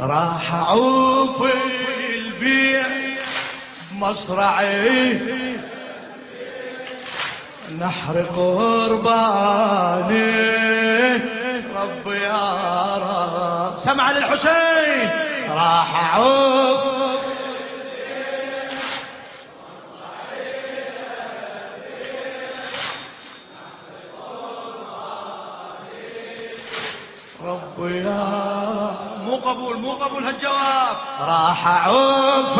راح اعوف البيع مصرعي نحر قرباني رب يا رب. سمع للحسين راح اعوف رب يا رب. مو قبول هالجواب. راح اعوف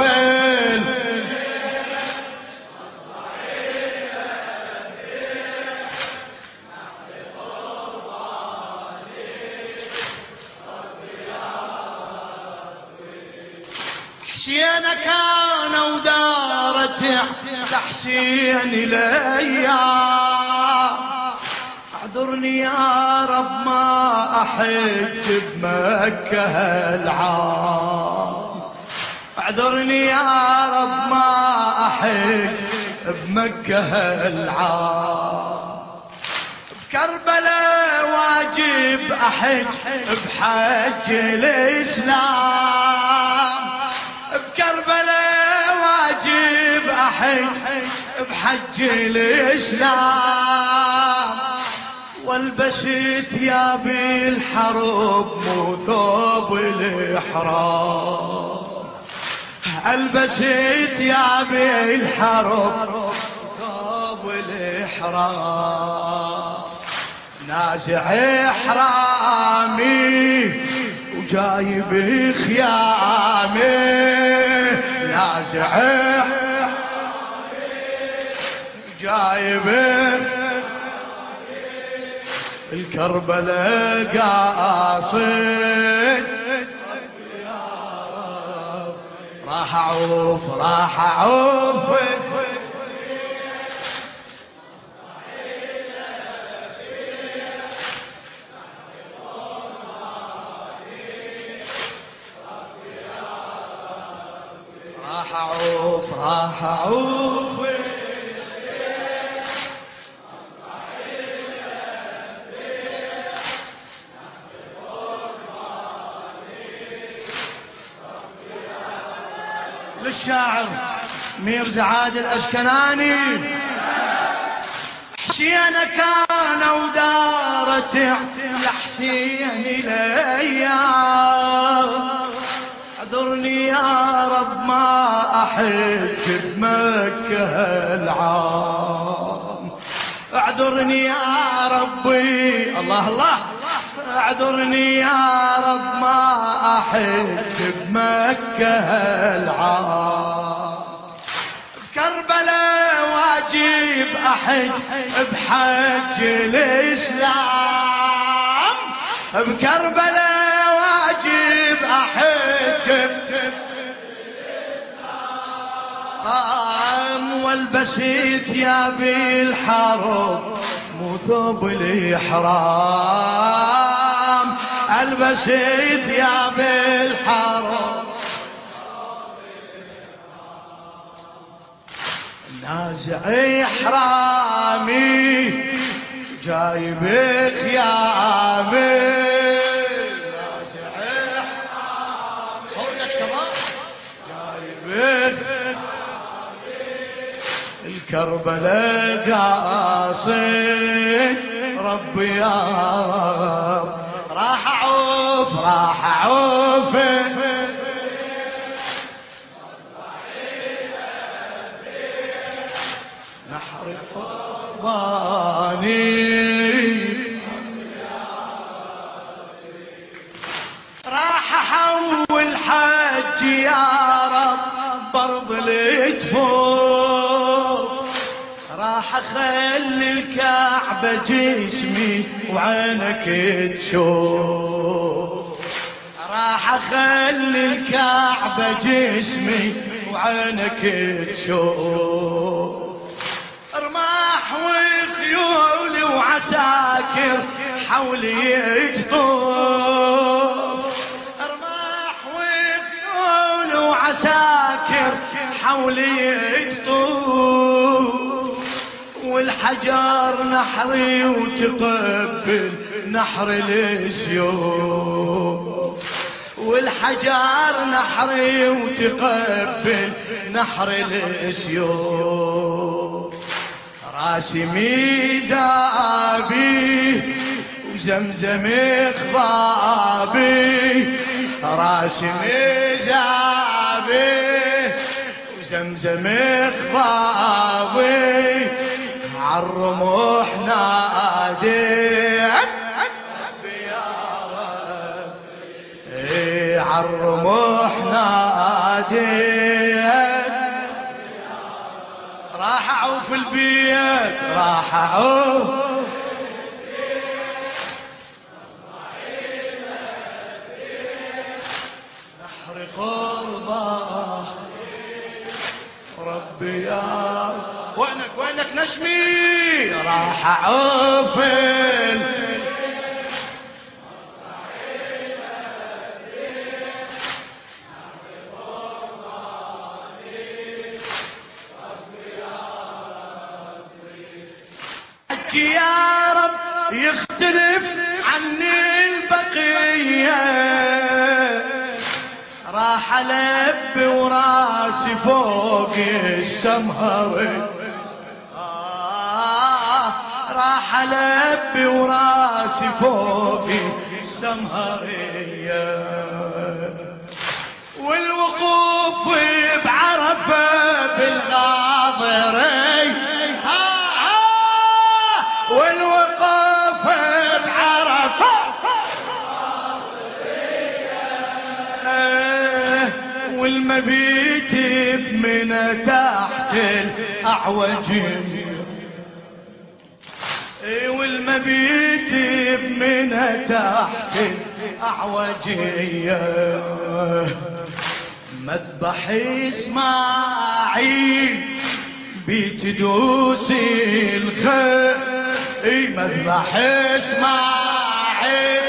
حسين كان ودارت تحسين الايام. اعذرني يا رب ما احج بمكة العام. اعذرني يا رب ما احج بمكة العام. بكربلاء واجب احج بحج الاسلام. بكربلاء واجب احج بحج الاسلام. والبس ثياب الحرب مو ثوب الاحرام. البس ثياب الحرب ثوب الاحرام. نازع احرامي وجايب خيامي. نازع جايب الكربلاء قاصد يا رب. راح اعوف راح اعوف للشاعر ميرزا عادل الأشكناني. حسين كان ودارت لحسين الايام. اعذرني يا رب ما احج بمكة العام. اعذرني يا ربي الله الله. اعذرني يا رب ما احج بمكة العام. بكربلاء واجب احج بحج الاسلام. بكربلاء واجب احج بالاسلام. والبس ثياب الحرب مو ثوب الاحرام. البس ثياب الحرب نازع احرامي جايب خيامي. نازع احرامي صوتك شباب. جايب الكربلاء قاصد ربي يا رب. راح اعوف نحر قرباني. راح احول حج يا رب برض الجفوف. راح اخلي الكعبة جسمي وعينك تشوف. راح اخلي الكعبة جسمي وعينك تشوف. رماح وخيول وعساكر حولي يجطوف. رماح وخيول وعساكر حولي يجطوف. والحجر نحري وتقبل نحر السيوف. والحجر نحري وتقبل نحر السيوف. راسي ميزابي وزمزم خضابي، راسي ميزابي وزمزم خضابي، عالرموح ناديت يا رب، عالرموح ناديت. راح اعوف البيت راح اعوف نحر قربه ربي يا رب. وينك نشمي؟ راح اعوف يا رب يختلف عني البقية، راح ألب وراسي فوق السمهري، راح ألب وراسي فوق السمهرية، والوقوف بعرفة بالغاضري، والوقوف بعرفة والمبيت بمنى تحت الأعوج، والمبيت بمنى تحت الأعوجية، مذبح إسماعيل بتدوس الخيل، مذبح إسماعيل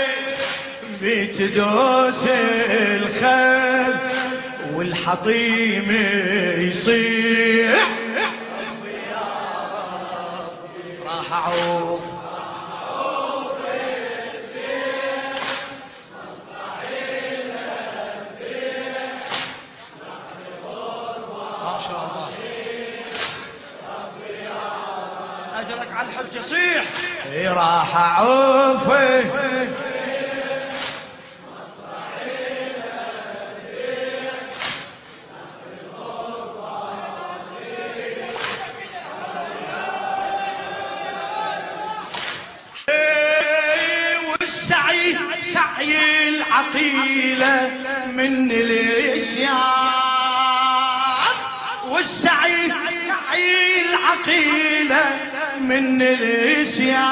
بتدوس الخيل، والحطيم يصيح يا رب. راح أعوف ما شاء الله، أجرك على الحج يصيح. راح أعوف والسعي سعي العقيلة من الإشياء، والسعي سعي العقيلة من الإشياء،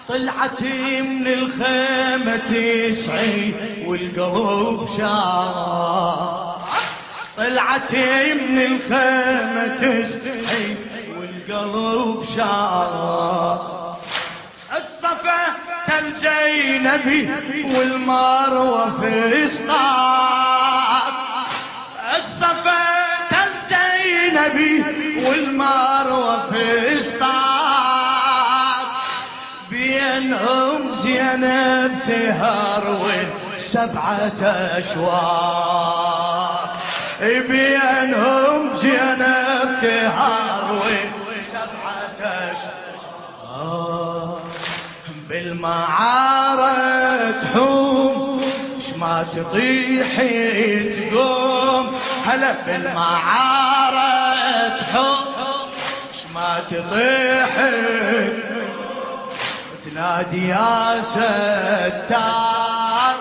طلعت من الخيمة تسعي والقلب شاق، طلعت من الخيمة تسعي والقلب شاق، الصفا تل زينبي والمروة في سطاق، الصفا تل زينبي والمروة في سطاق، بينهم زينب تهرول 7 أشواط، بينهم زينب تهرول 7 أشواط، بالمعارة تحوم ما تطيحي تقوم، هلا بالمعارة تحوم ما تطيحي، تنادي يا ستار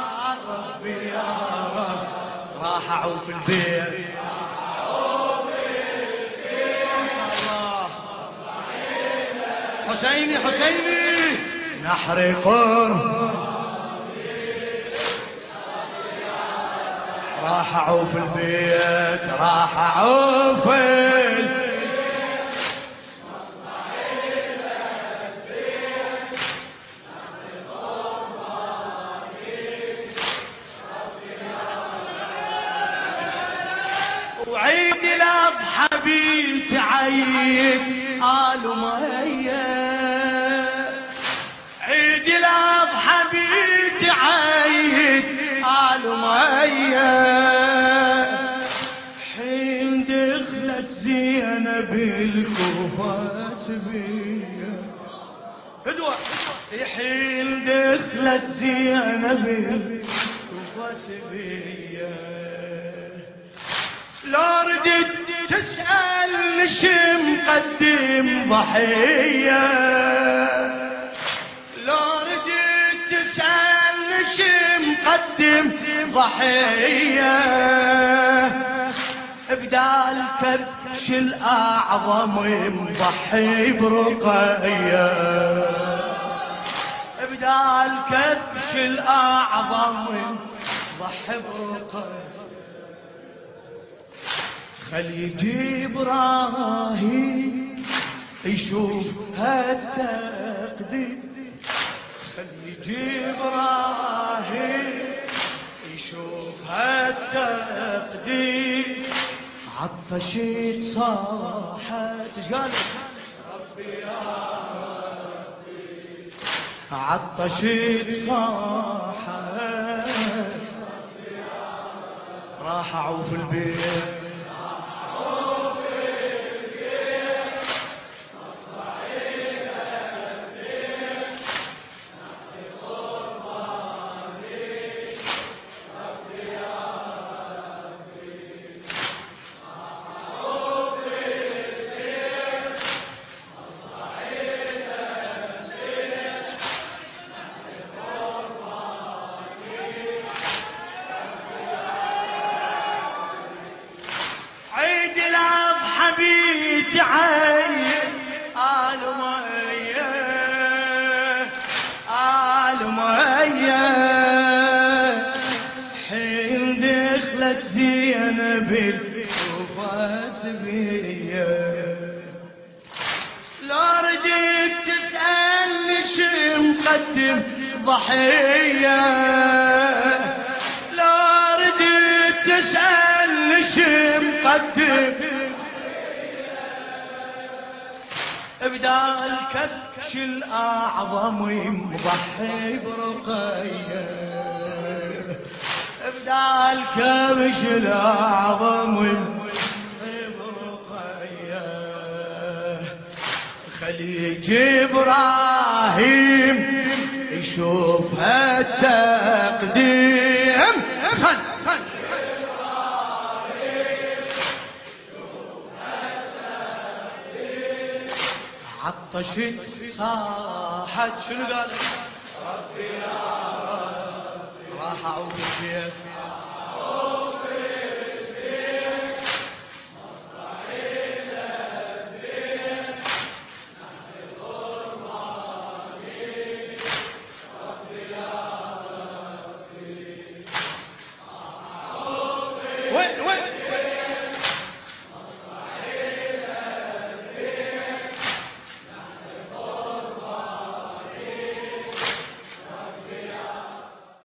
ربي يا رب. راح أعوف البيت ما شاء الله. حسيني حسيني نحر قرب، راح أعوف البيت راح أعوف وعيد الأضحى بيتعيد آل مية، عيد الأضحى بيتعيد حين دخلت زينب وفاسبية لا ردت تسأل ليش مقدم ضحية لا ردت تسأل ليش مقدم ضحية بدال كبش الأعظم مضحي برقية بدال كبش الأعظم مضحي برقية خلي يجيب إبراهيم يشوف هالتقدير خلي يجيب إبراهيم يشوف هالتقدير عطشت صاحت ايش قالت ربي يا ربي عطشت صاحت ربي يا ربي راحوا في البيت حين دخلت زينب الوفاسبية لا ردت تسأل ليش مقدم ضحية لا ردت تسأل ليش مقدم بدال كبش الأعظم مضحي برقية بدال كبش الأعظم مضحي برقية خليج إبراهيم يشوف هالتقديم خل عطشت صاحت شنو قالت ربي يا ربي راحوا في البيت